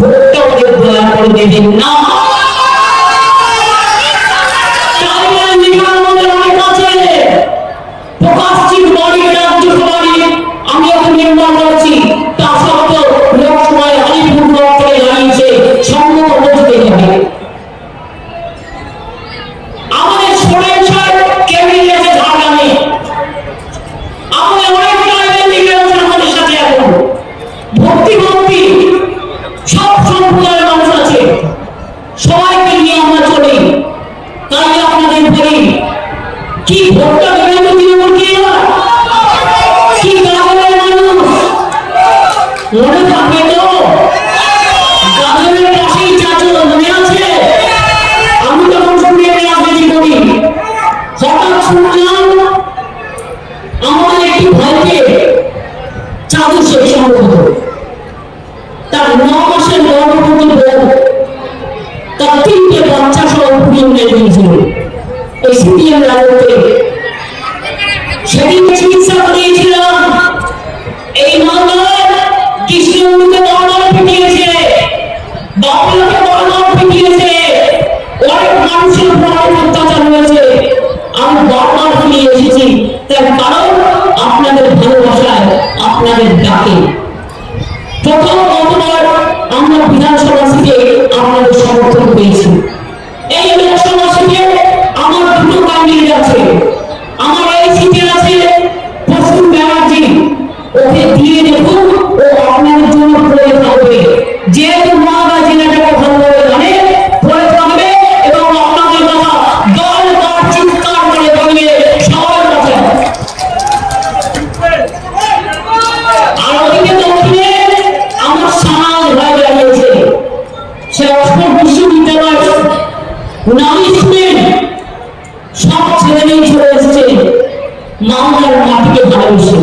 ভোটটা ওদের দয়া করে দেবেন না। আমি এখন নির্মাণ করছি, তা সত্ত্বেও লোকসভায় আলিপুরদুয়ার থেকে দাঁড়িয়েছে সম্মত বলতে হবে। আমাদের সোরেন সাহেব ক্যাবিনেটে ঝাড়া নেই, আমাদের অনেক আমাদের সাথে এখন ভর্তি ভর্তি সব সম্প্রদায়ের মানুষ আছে, সবাইকে নিয়ে আমরা চলি। তাই আপনাদের বলি, কি ভোটটা দেবেন তো তৃণমূল কি গাজরের মানুষ মনে থাকবে তো? গাজরের পাশেই চাচো মনে আছে? আমি তখন শুনিয়ে রাজনীতি করি, হঠাৎ শুনলাম আমাদের একটি ভাইকে চাদু শেখ সম্ভবত, তার 9 মাসের গর্ভবতী বউ তার 3টে বাচ্চা সহ পুড়িয়ে মেরে দিয়েছিল এই সিপিএম রাজত্বে। সেদিন চিকিৎসা করিয়েছিলাম, এই মামলায় কৃষ্ণকে বারবার পিটিয়েছে, বাবুকে বারবার পিটিয়েছে, অনেক মানুষের উপর অনেক অত্যাচার হয়েছে। আমি বারবার ফিরে এসেছি, তার কারণ আপনাদের ভালোবাসায়, আপনাদের ডাকে। প্রথম গতবার আমরা বিধানসভা সিটে আপনাদের সমর্থন পেয়েছি। এই লোকসভা সিটে আমার 2টো ক্যান্ডিডেট আছে। আমার এই সিটে আছে প্রসূন ব্যানার্জি, ওকে দিয়ে দেখুন, ও আপনাদের জন্য পড়ে থাকবে। যেহেতু মালদা জেলাটাকে ভালোভাবে জানে, পড়ে থাকবে এবং আপনাদের কথা দল দল চিৎকার করে বলবে সবার কাছে। আর ওদিকে দক্ষিণে আমার সামাল হয়ে দাঁড়িয়েছে, সে অক্সফোর্ড বিশ্ববিদ্যালয় নামী স্টুডেন্ট, সব ছেলেমেয়ে চলে এসছে মালদার মাটিকে ভালোবেসে।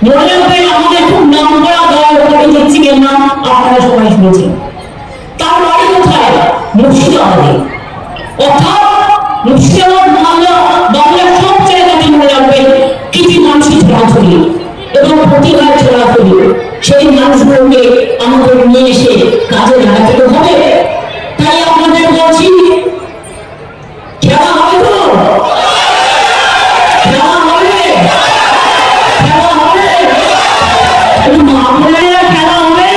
মনে রাখবেন, আমাদের খুব নাম করা দল চিকের নাম আপনারা সবাই শুনেছেন। তার বাড়ি কোথায়? মুর্শিদাবাদে। অর্থাৎ মুর্শিদাবাদ মালদা বাংলার সব জায়গাতে মনে রাখবেন কিছু মানুষই ছড়াছড়ি এবং প্রতিভায় ছড়াছড়ি। সেই মানুষগুলোকে আমাদের নিয়ে এসে কাজে লাগাতে হবে। তাই আপনাদের বলছি, খেলা হবে তো? খেলা হবে, খেলা হবে, মা বোনেরা খেলা হবে,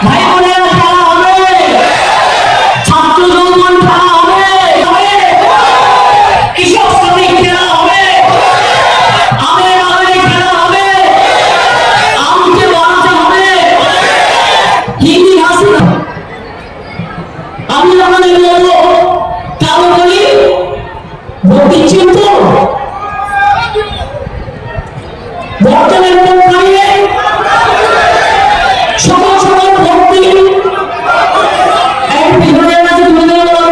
ভাই বোনেরা খেলা হবে, ছাত্র যৌবন খেলা হবে, কৃষক শ্রমিক খেলা হবে, আমের আমের খেলা হবে, আমকে বাড়াতে হবে, হিন্দি হাসি। আমি আমাদের বলবো, কারো বলি ভোট দিচ্ছেন তো? বর্তমানে ভোট দাঁড়িয়ে সকাল সকাল ভোট দিন, এক বিধানের কাছে তুলে দেওয়া,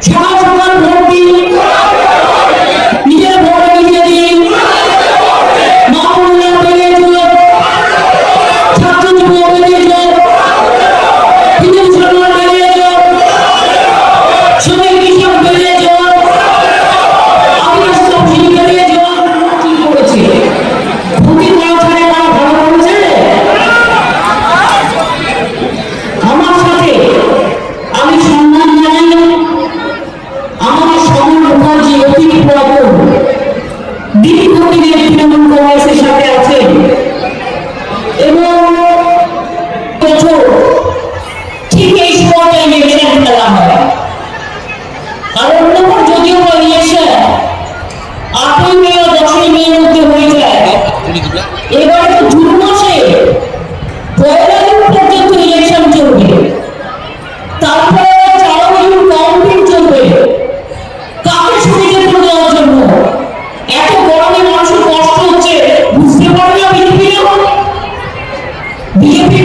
সকাল সকাল ভোট দিন, নিজের ভোট নিজে দিন, মা বোনেরা বেরিয়ে চল, ছাত্র যুবক বেরিয়ে চল, হিন্দু মুসলমান বেরিয়ে চল, শ্রমিক কৃষক বেরিয়ে চল, আদিবাসী তফসিলি বেরিয়ে চল। কি করেছে? ক্ষতি করা ছাড়া তারা ভালো করেছে? আমার সাথে আমি সম্মান জানাই আমার সমর মুখার্জি, অতি পুরাতন দীর্ঘদিনের তৃণমূল কংগ্রেসের সাথে আছেন এবং ঠিক এই সময়টাই ইলেকশন খেলা হয়। আর অন্যবার যদিও বা ইলেকশন 8ই মে ও 10ই মের মধ্যে হয়ে যায়, এবার তো জুন মাসে 1 জুন পর্যন্ত ইলেকশন চলবে, তারপরে 4 জুন কাউন্টিং চলবে। কাকে সুবিধা করে দেওয়ার জন্য? এত গরমে মানুষের কষ্ট হচ্ছে, বুঝতে পারে না বিজেপি? বিজেপি